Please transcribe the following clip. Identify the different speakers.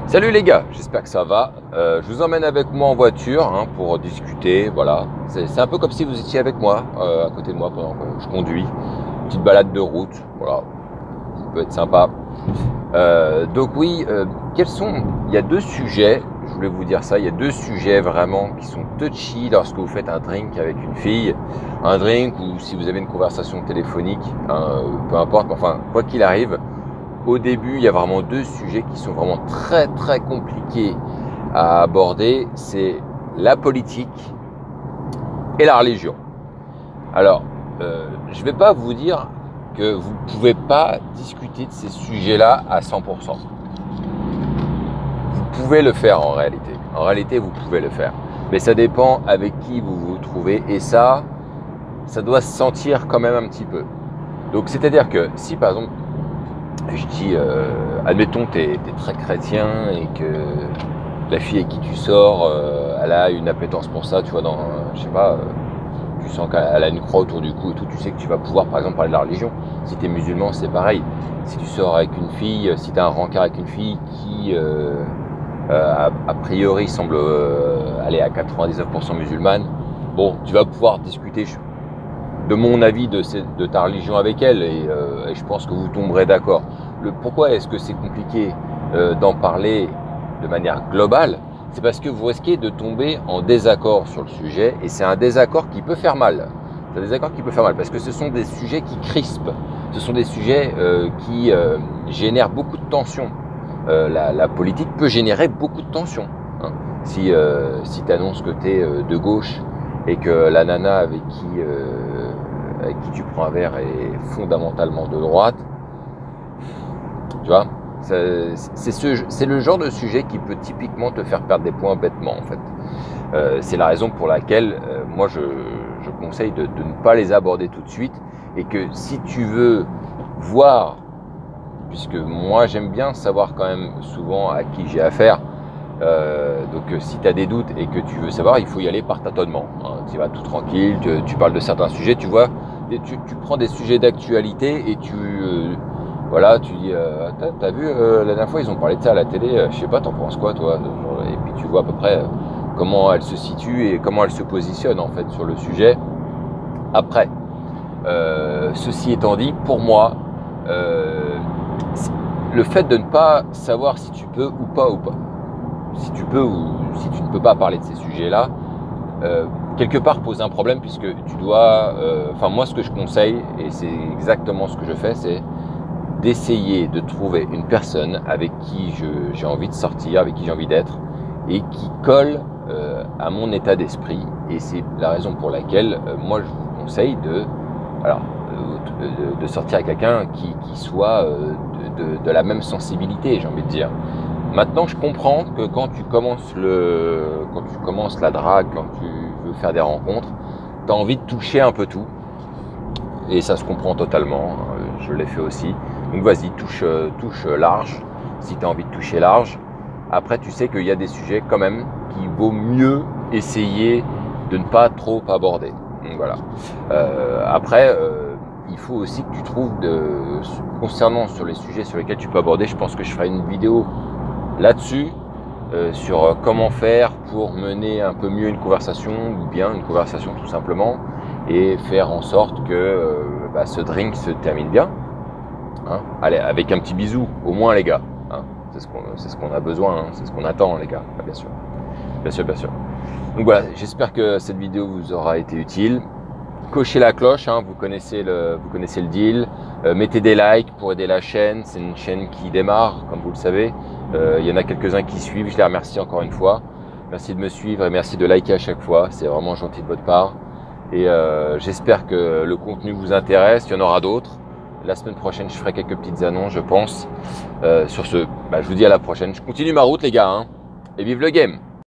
Speaker 1: Salut les gars, j'espère que ça va. Je vous emmène avec moi en voiture pour discuter. Voilà, c'est un peu comme si vous étiez avec moi, à côté de moi pendant que je conduis. Petite balade de route, voilà, ça peut être sympa. Donc oui, il y a deux sujets, je voulais vous dire ça, il y a deux sujets vraiment qui sont touchy lorsque vous faites un drink avec une fille. Un drink ou si vous avez une conversation téléphonique, peu importe, mais enfin, quoi qu'il arrive. Au début, il y a vraiment deux sujets qui sont vraiment très très compliqués à aborder. C'est la politique et la religion. Alors, je ne vais pas vous dire que vous ne pouvez pas discuter de ces sujets-là à 100%. Vous pouvez le faire en réalité. En réalité, vous pouvez le faire. Mais ça dépend avec qui vous vous trouvez. Et ça doit se sentir quand même un petit peu. Donc, c'est-à-dire que si par exemple, je dis, admettons, tu es très chrétien et que la fille avec qui tu sors, elle a une appétence pour ça, tu vois, je sais pas, tu sens qu'elle a une croix autour du cou et tout, tu sais que tu vas pouvoir, par exemple, parler de la religion. Si tu es musulman, c'est pareil. Si tu sors avec une fille, si tu as un rencard avec une fille qui, a priori, semble aller à 99% musulmane, bon, tu vas pouvoir discuter de mon avis de ta religion avec elle et je pense que vous tomberez d'accord. Pourquoi est-ce que c'est compliqué d'en parler de manière globale? C'est parce que vous risquez de tomber en désaccord sur le sujet et c'est un désaccord qui peut faire mal. C'est un désaccord qui peut faire mal parce que ce sont des sujets qui crispent, ce sont des sujets qui génèrent beaucoup de tension. La politique peut générer beaucoup de tension. Si tu annonces que tu es de gauche et que la nana avec qui tu prends un verre est fondamentalement de droite, tu vois, c'est le genre de sujet qui peut typiquement te faire perdre des points bêtement en fait. C'est la raison pour laquelle moi je conseille de ne pas les aborder tout de suite et que si tu veux voir, puisque moi j'aime bien savoir quand même souvent à qui j'ai affaire, donc si tu as des doutes et que tu veux savoir, il faut y aller par tâtonnement. Tu vas tout tranquille, tu parles de certains sujets, tu vois, tu prends des sujets d'actualité et voilà, tu dis, t'as vu, la dernière fois ils ont parlé de ça à la télé, je sais pas, t'en penses quoi toi? Et puis tu vois à peu près comment elle se situe et comment elle se positionne en fait sur le sujet. Après, ceci étant dit, pour moi, le fait de ne pas savoir si tu peux ou pas, si tu peux ou si tu ne peux pas parler de ces sujets-là, quelque part pose un problème puisque tu dois, moi ce que je conseille, et c'est exactement ce que je fais, c'est d'essayer de trouver une personne avec qui j'ai envie de sortir, avec qui j'ai envie d'être et qui colle à mon état d'esprit. Et c'est la raison pour laquelle moi je vous conseille de sortir avec quelqu'un qui soit de la même sensibilité, j'ai envie de dire. Maintenant, je comprends que quand tu commences la drague, quand tu veux faire des rencontres, tu as envie de toucher un peu tout. Et ça se comprend totalement, je l'ai fait aussi. Donc vas-y, touche large, si tu as envie de toucher large. Après, tu sais qu'il y a des sujets quand même qu'il vaut mieux essayer de ne pas trop aborder. Donc voilà. Après, il faut aussi que tu trouves, concernant sur les sujets sur lesquels tu peux aborder, je pense que je ferai une vidéo là-dessus, sur comment faire pour mener un peu mieux une conversation, ou bien une conversation tout simplement, et faire en sorte que ce drink se termine bien. Allez, avec un petit bisou, au moins les gars. C'est ce qu'on a besoin, c'est ce qu'on attend les gars, bien sûr. Bien sûr, bien sûr. Donc voilà, j'espère que cette vidéo vous aura été utile. Cochez la cloche, vous connaissez le deal. Mettez des likes pour aider la chaîne. C'est une chaîne qui démarre, comme vous le savez. Il y en a quelques-uns qui suivent. Je les remercie encore une fois. Merci de me suivre et merci de liker à chaque fois. C'est vraiment gentil de votre part. Et j'espère que le contenu vous intéresse. Il y en aura d'autres. La semaine prochaine, je ferai quelques petites annonces, je pense. Sur ce, je vous dis à la prochaine. Je continue ma route, les gars. Et vive le game!